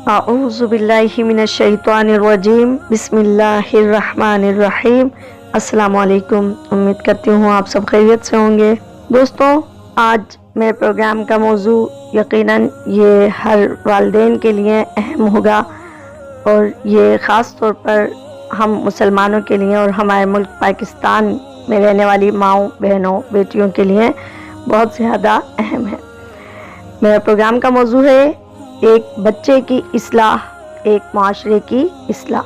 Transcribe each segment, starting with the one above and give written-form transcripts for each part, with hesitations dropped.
अऊज़ु बिल्लाहि मिनश शैतानिर रजीम बिस्मिल्लाहिर रहमानिर रहीम। अस्सलामु अलैकुम। उम्मीद करती हूँ आप सब खैरियत से होंगे। दोस्तों, आज मेरे प्रोग्राम का मौजू यकीनन ये हर वालिदैन के लिए अहम होगा और ये ख़ास तौर पर हम मुसलमानों के लिए और हमारे मुल्क पाकिस्तान में रहने वाली माओं, बहनों, बेटियों के लिए बहुत ज़्यादा अहम है। मेरा प्रोग्राम का मौजू है एक बच्चे की इस्लाह, एक माशरे की इस्लाह।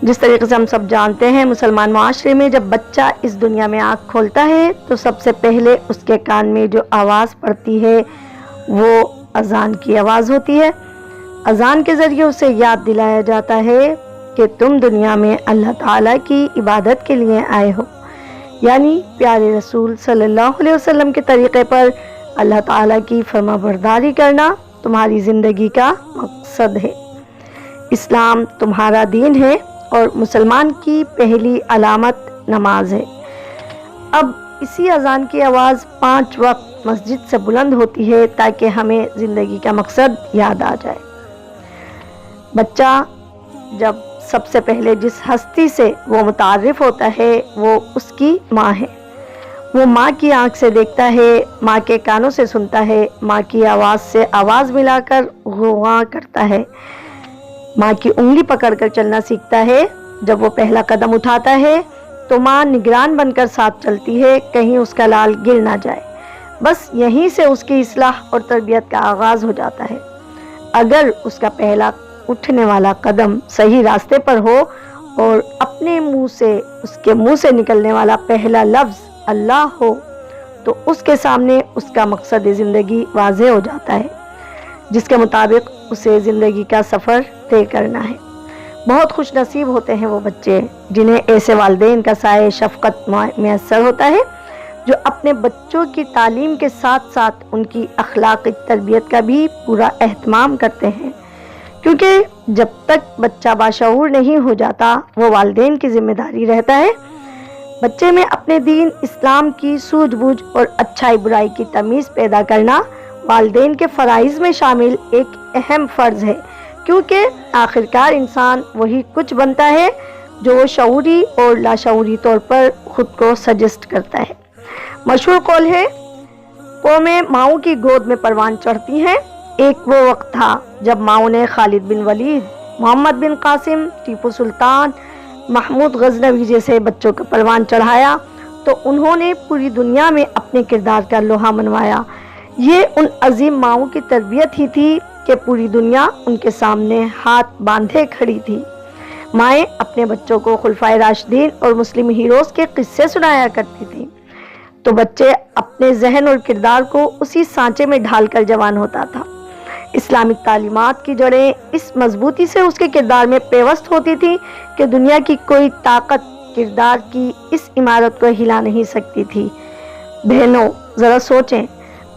जिस तरीके से हम सब जानते हैं, मुसलमान माशरे में जब बच्चा इस दुनिया में आँख खोलता है तो सबसे पहले उसके कान में जो आवाज़ पड़ती है वो अजान की आवाज़ होती है। अजान के ज़रिए उसे याद दिलाया जाता है कि तुम दुनिया में अल्लाह ताला की इबादत के लिए आए हो, यानी प्यारे रसूल सल्लल्लाहु अलैहि वसल्लम के तरीक़े पर अल्लाह ताला की फरमाबरदारी करना तुम्हारी ज़िंदगी का मकसद है। इस्लाम तुम्हारा दीन है और मुसलमान की पहली अलामत नमाज है। अब इसी अजान की आवाज़ 5 वक्त मस्जिद से बुलंद होती है ताकि हमें ज़िंदगी का मकसद याद आ जाए। बच्चा जब सबसे पहले जिस हस्ती से वो मुतारिफ होता है वो उसकी माँ है। वो माँ की आँख से देखता है, माँ के कानों से सुनता है, माँ की आवाज़ से आवाज़ मिलाकर गुआ करता है, माँ की उंगली पकड़कर चलना सीखता है। जब वो पहला कदम उठाता है तो माँ निगरान बनकर साथ चलती है, कहीं उसका लाल गिर ना जाए। बस यहीं से उसकी इस्लाह और तरबियत का आगाज़ हो जाता है। अगर उसका पहला उठने वाला कदम सही रास्ते पर हो और अपने मुंह से, उसके मुंह से निकलने वाला पहला लफ्ज़ अल्लाह हो तो उसके सामने उसका मकसद ज़िंदगी वाज़े हो जाता है, जिसके मुताबिक उसे ज़िंदगी का सफ़र तय करना है। बहुत खुश नसीब होते हैं वो बच्चे जिन्हें ऐसे वालिदैन का साए शफ़क़त मैसर होता है, जो अपने बच्चों की तालीम के साथ साथ उनकी अखलाक़ी तरबियत का भी पूरा एहतमाम करते हैं। क्योंकि जब तक बच्चा बाशऊर नहीं हो जाता वो वालिदैन की ज़िम्मेदारी रहता है बच्चे में अपने दीन इस्लाम की सूझबूझ और अच्छाई बुराई की तमीज़ पैदा करना वालिदैन के फ़राइज़ में शामिल एक अहम फ़र्ज़ है। क्योंकि आखिरकार इंसान वही कुछ बनता है जो वो शऊरी और लाशऊरी तौर पर ख़ुद को सजेस्ट करता है। मशहूर कौल है, कौमें माओं की गोद में परवान चढ़ती हैं। एक वो वक्त था जब माओं ने खालिद बिन वलीद, मोहम्मद बिन कासिम, टीपू सुल्तान, महमूद गजनवी जैसे बच्चों का परवान चढ़ाया तो उन्होंने पूरी दुनिया में अपने किरदार का लोहा मनवाया। ये उन अजीम माओं की तरबियत ही थी कि पूरी दुनिया उनके सामने हाथ बांधे खड़ी थी। माएँ अपने बच्चों को खुलफाए राशिदीन और मुस्लिम हीरोज़ के किस्से सुनाया करती थी तो बच्चे अपने जहन और किरदार को उसी सांचे में ढालकर जवान होता था। इस्लामिक तालीमात की जड़ें इस मजबूती से उसके किरदार में पेवस्त होती थी कि दुनिया की कोई ताकत किरदार की इस इमारत को हिला नहीं सकती थी। बहनों, ज़रा सोचें,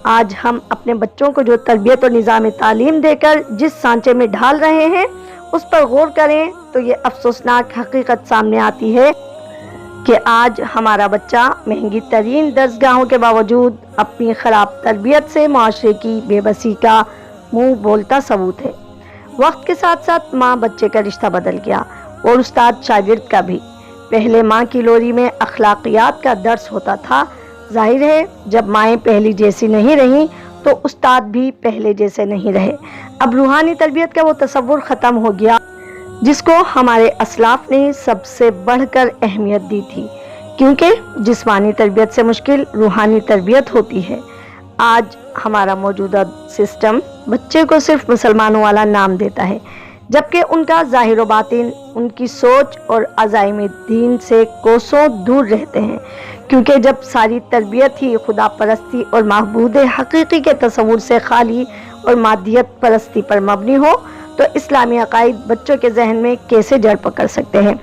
आज हम अपने बच्चों को जो तरबियत और निज़ाम तालीम देकर जिस सांचे में ढाल रहे हैं उस पर गौर करें तो ये अफसोसनाक हकीकत सामने आती है कि आज हमारा बच्चा महंगी तरीन दर्सगाहों के बावजूद अपनी ख़राब तरबियत से माशरे की बेबसी का मुंह बोलता सबूत है। वक्त के साथ साथ माँ बच्चे का रिश्ता बदल गया और उस्ताद शागिर्द का भी। पहले माँ की लोरी में अखलाकियात का दर्स होता था। जाहिर है जब माएँ पहली जैसी नहीं रहीं तो उस्ताद भी पहले जैसे नहीं रहे। अब रूहानी तरबियत का वो तसव्वुर ख़त्म हो गया जिसको हमारे असलाफ ने सबसे बढ़कर अहमियत दी थी, क्योंकि जिस्मानी तरबियत से मुश्किल रूहानी तरबियत होती है। आज हमारा मौजूदा सिस्टम बच्चे को सिर्फ मुसलमानों वाला नाम देता है, जबकि उनका ज़ाहिर व बातिन, उनकी सोच और अज़ाइम दीन से कोसों दूर रहते हैं। क्योंकि जब सारी तरबियत ही खुदा परस्ती और महबूद हकीकी के तसव्वुर से खाली और मादियत परस्ती पर मबनी हो तो इस्लामी अकायद बच्चों के जहन में कैसे जड़ पकड़ सकते हैं।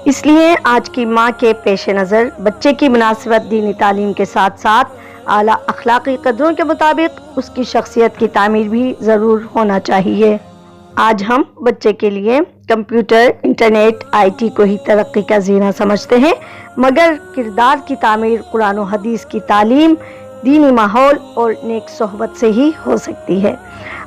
इसलिए आज की माँ के पेश नज़र बच्चे की मुनासिबत दीनी तालीम के साथ साथ आला अखलाकी कदरों के मुताबिक उसकी शख्सियत की तामीर भी ज़रूर होना चाहिए। आज हम बच्चे के लिए कंप्यूटर, इंटरनेट, IT को ही तरक्की का ज़ीना समझते हैं, मगर किरदार की तामीर कुरान और हदीस की तालीम, दीनी माहौल और नेक सोहबत से ही हो सकती है।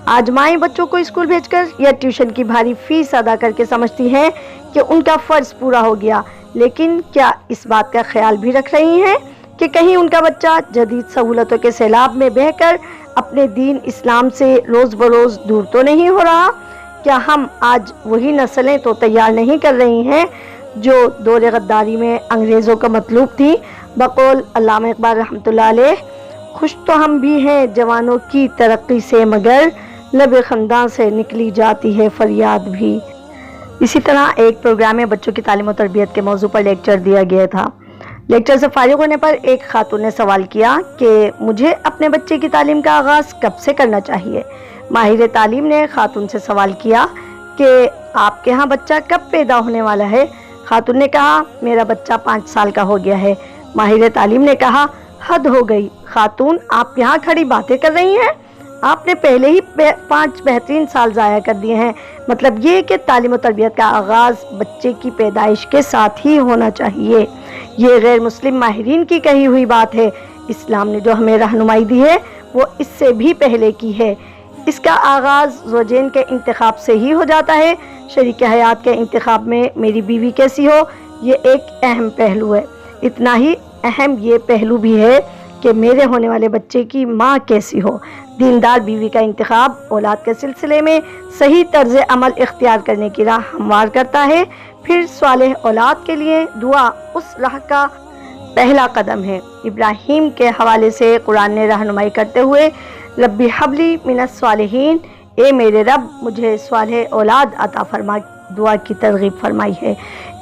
आज माएँ बच्चों को स्कूल भेजकर या ट्यूशन की भारी फीस अदा करके समझती हैं कि उनका फ़र्ज पूरा हो गया, लेकिन क्या इस बात का ख्याल भी रख रही हैं कि कहीं उनका बच्चा जदीद सहूलतों के सैलाब में बहकर अपने दीन इस्लाम से रोज़ बरोज़ दूर तो नहीं हो रहा? क्या हम आज वही नस्लें तो तैयार नहीं कर रही हैं जो दौर गद्दारी में अंग्रेज़ों का मतलूब थी? बकौल अल्लामा इकबाल रहमतुल्लाह अलैह, खुश तो हम भी हैं जवानों की तरक्की से, मगर लब खंदा से निकली जाती है फरियाद भी। इसी तरह एक प्रोग्राम में बच्चों की तालीम और तरबियत के मौजू पर लेक्चर दिया गया था। लेक्चर से फारिग होने पर एक खातून ने सवाल किया कि मुझे अपने बच्चे की तालीम का आगाज़ कब से करना चाहिए। माहिर तालीम ने खातून से सवाल किया कि आपके यहाँ बच्चा कब पैदा होने वाला है। खातून ने कहा मेरा बच्चा 5 साल का हो गया है। माहिर तालीम ने कहा हद हो गई खातून, आप यहाँ खड़ी बातें कर रही हैं, आपने पहले ही 5 बेहतरीन साल ज़ाया कर दिए हैं। मतलब ये कि तालीम और तरबियत का आगाज़ बच्चे की पैदाइश के साथ ही होना चाहिए। ये गैर मुस्लिम माहिरीन की कही हुई बात है। इस्लाम ने जो हमें रहनुमाई दी है वो इससे भी पहले की है। इसका आगाज़ ज़ौजैन के इंतखाब से ही हो जाता है। शरीक हयात के इंतखाब में मेरी बीवी कैसी हो ये एक अहम पहलू है। इतना ही अहम ये पहलू भी है कि मेरे होने वाले बच्चे की माँ कैसी हो। दीनदार बीवी का इंतखाब औलाद के सिलसिले में सही तर्ज अमल इख्तियार करने की राह हमवार करता है। फिर स्वालेह औलाद के लिए दुआ उस राह का पहला कदम है। इब्राहीम के हवाले से कुरान ने रहनुमाई करते हुए रब्बी हबली मिनस स्वालिहीन, ए मेरे रब मुझे स्वालेह औलाद अता फरमा, दुआ की तरगीब फरमाई है।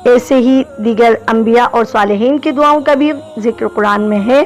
ऐसे ही दीगर अंबिया और स्वालिहीन की दुआओं का भी जिक्र कुरान में है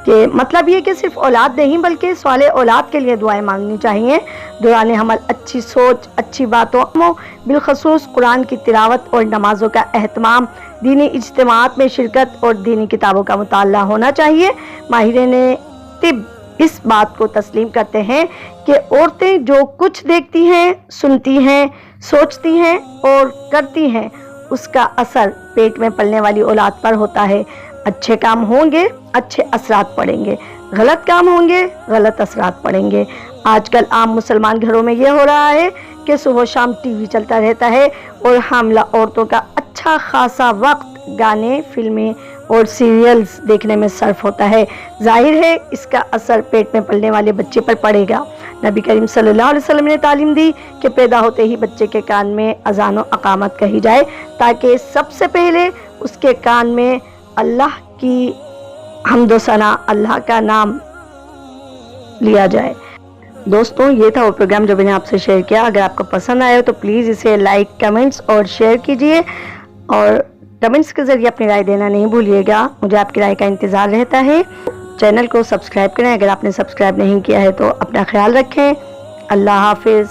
कि मतलब ये कि सिर्फ औलाद नहीं बल्कि स्वाले औलाद के लिए दुआएं मांगनी चाहिए। दौरान हमल अच्छी सोच, अच्छी बातों, बिलखसूस कुरान की तिलावत और नमाज़ों का एहतमाम, दीनी इज्तिमात में शिरकत और दीनी किताबों का मुताला होना चाहिए। माहिरीन तिब इस बात को तस्लीम करते हैं कि औरतें जो कुछ देखती हैं, सुनती हैं, सोचती हैं और करती हैं उसका असर पेट में पलने वाली औलाद पर होता है। अच्छे काम होंगे अच्छे असरात पड़ेंगे, गलत काम होंगे गलत असरात पड़ेंगे। आजकल आम मुसलमान घरों में ये हो रहा है कि सुबह शाम टीवी चलता रहता है और हामला औरतों का अच्छा खासा वक्त गाने, फिल्में और सीरियल्स देखने में सर्फ होता है। जाहिर है इसका असर पेट में पलने वाले बच्चे पर पड़ेगा। नबी करीम सल्लल्लाहु अलैहि वसल्लम ने तालीम दी कि पैदा होते ही बच्चे के कान में अज़ान व अकामत कही जाए ताकि सबसे पहले उसके कान में अल्लाह की हम्दो सना, अल्लाह का नाम लिया जाए। दोस्तों ये था वो प्रोग्राम जो मैंने आपसे शेयर किया। अगर आपको पसंद आया तो प्लीज़ इसे लाइक, कमेंट्स और शेयर कीजिए और कमेंट्स के ज़रिए अपनी राय देना नहीं भूलिएगा। मुझे आपकी राय का इंतज़ार रहता है। चैनल को सब्सक्राइब करें अगर आपने सब्सक्राइब नहीं किया है तो। अपना ख्याल रखें। अल्लाह हाफिज़।